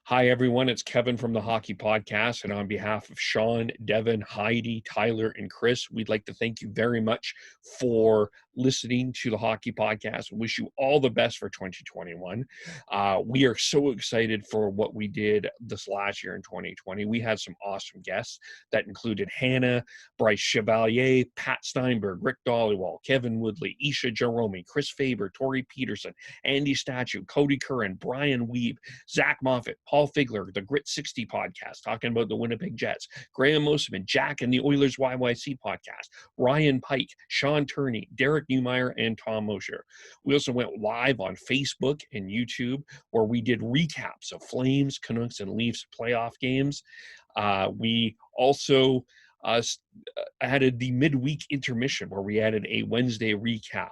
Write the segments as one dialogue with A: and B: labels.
A: Hi, everyone. It's Kevin from the Hockey Podcast. And on behalf of Sean, Devin, Heidi, Tyler, and Chris, we'd like to thank you very much for listening to the Hockey Podcast. We wish you all the best for 2021. We are so excited for what we did this last year in 2020. We had some awesome guests that included Hannah, Bryce Chevalier, Pat Steinberg, Rick Dollywall, Kevin Woodley, Isha Jerome, Chris Faber, Tori Peterson, Andy Statue, Cody Curran, Brian Weeb, Zach Moffitt, Paul Figler, the Grit 60 podcast, talking about the Winnipeg Jets, Graham Mosman, Jack and the Oilers YYC podcast, Ryan Pike, Sean Turney, Derek Newmeyer, and Tom Mosher. We also went live on Facebook and YouTube where we did recaps of Flames, Canucks, and Leafs playoff games. We also added the midweek intermission where we added a Wednesday recap.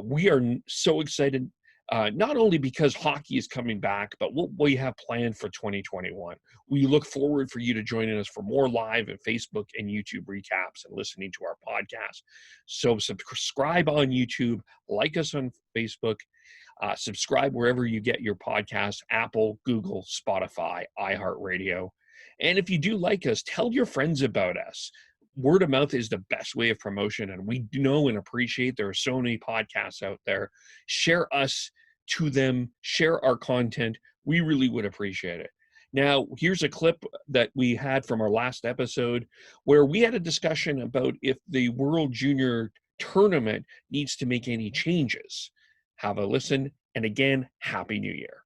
A: We are so excited, not only because hockey is coming back, but what we have planned for 2021. We look forward for you to joining us for more live and Facebook and YouTube recaps and listening to our podcast. So subscribe on YouTube, like us on Facebook, subscribe wherever you get your podcasts, Apple, Google, Spotify, iHeartRadio. And if you do like us, tell your friends about us. Word of mouth is the best way of promotion, and we know and appreciate there are so many podcasts out there. Share us to them, share our content. We really would appreciate it. Now, here's a clip that we had from our last episode where we had a discussion about if the World Junior Tournament needs to make any changes. Have a listen, and again, Happy New Year.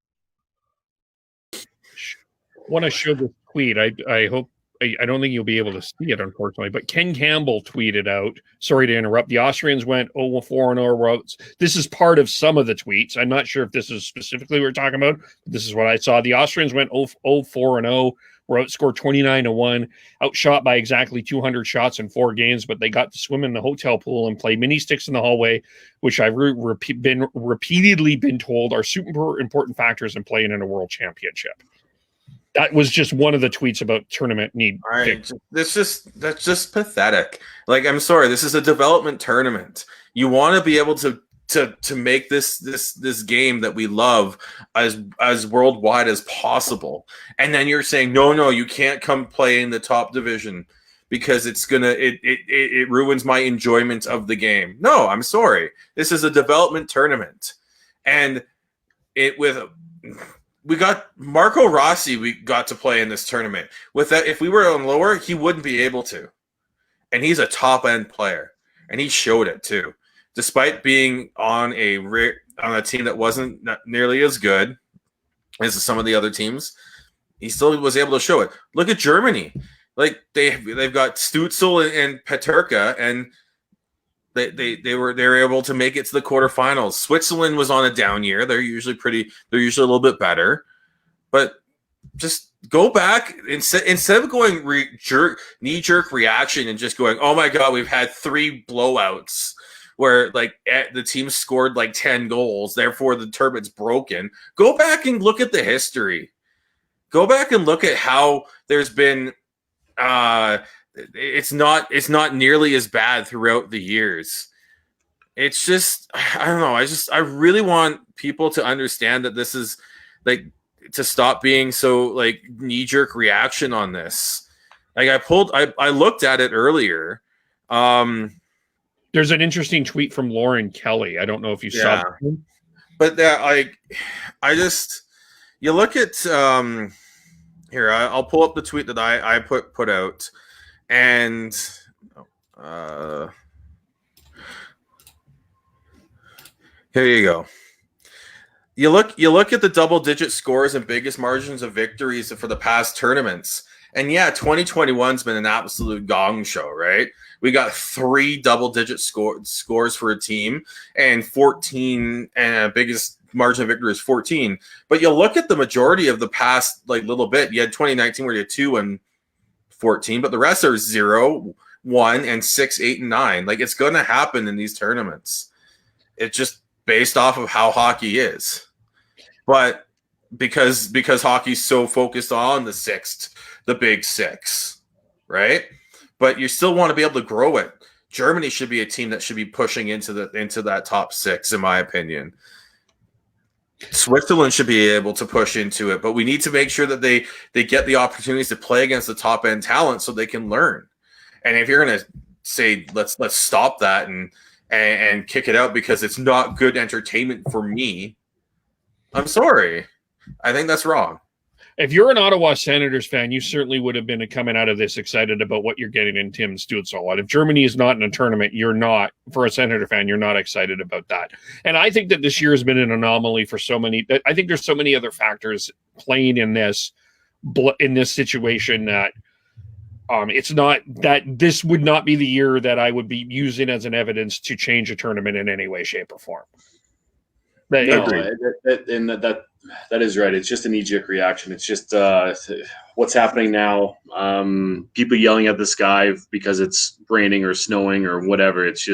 A: Want to show this tweet. I hope I don't think you'll be able to see it, unfortunately, but Ken Campbell tweeted out, sorry to interrupt, the Austrians went 0-4 routes. This is part of some of the tweets. I'm not sure if this is specifically what we're talking about, but this is what I saw. The Austrians went 0-4, were outscored 29-1, outshot by exactly 200 shots in 4 games, but they got to swim in the hotel pool and play mini sticks in the hallway, which I've repeatedly been told are super important factors in playing in a world championship. That was just one of the tweets about tournament need.
B: That's just pathetic. Like, I'm sorry, this is a development tournament. You want to be able to make this game that we love as worldwide as possible, and then you're saying no, you can't come play in the top division because it ruins my enjoyment of the game. No, I'm sorry. This is a development tournament, and we got Marco Rossi. We got to play in this tournament. With that, if we were on lower, he wouldn't be able to. And he's a top end player, and he showed it too. Despite being on a team that wasn't nearly as good as some of the other teams, he still was able to show it. Look at Germany. Like they've got Stützle and Peterka, and they were able to make it to the quarterfinals. Switzerland was on a down year. They're usually a little bit better, but just go back instead of going knee-jerk reaction and just going, oh my God, we've had 3 blowouts where the team scored 10 goals, therefore the tournament's broken. Go back and look at the history. Go back and look at how there's been it's not nearly as bad throughout the years. It's just, I don't know. I really want people to understand that this is to stop being so knee-jerk reaction on this. I looked at it earlier.
A: There's an interesting tweet from Lauren Kelly. I don't know if you saw that.
B: But you look at here, I'll pull up the tweet that I put out. And here you go. You look at the double-digit scores and biggest margins of victories for the past tournaments. And 2021's been an absolute gong show, right? We got 3 double-digit scores for a team, and 14, and biggest margin of victory is 14. But you look at the majority of the past little bit. You had 2019 where you had 2 and 14, but the rest are 0, 1, and 6, 8, and 9. It's going to happen in these tournaments. It's just based off of how hockey is. But because hockey's so focused on the big 6, right? But you still want to be able to grow it. Germany should be a team that should be pushing into that top 6, in my opinion. Switzerland should be able to push into it, but we need to make sure that they get the opportunities to play against the top end talent so they can learn. And if you're going to say let's stop that and kick it out because it's not good entertainment for me, I'm sorry. I think that's wrong.
A: If you're an Ottawa Senators fan, you certainly would have been coming out of this excited about what you're getting in Tim Stützle. And if Germany is not in a tournament, you're not, for a Senator fan, you're not excited about that. And I think that this year has been an anomaly for so many. I think there's so many other factors playing in this situation that it's not that this would not be the year that I would be using as an evidence to change a tournament in any way, shape, or form.
C: That is right. It's just a knee-jerk reaction. It's just what's happening now. People yelling at the sky because it's raining or snowing or whatever. It's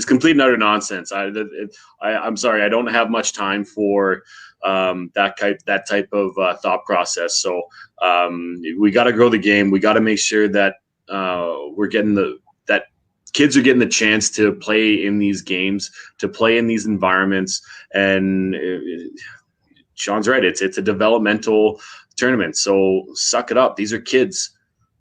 C: complete and utter nonsense. I'm sorry. I don't have much time for that type of thought process. So we got to grow the game. We got to make sure that we're getting that kids are getting the chance to play in these games, to play in these environments, and Sean's right. It's a developmental tournament, so suck it up. These are kids.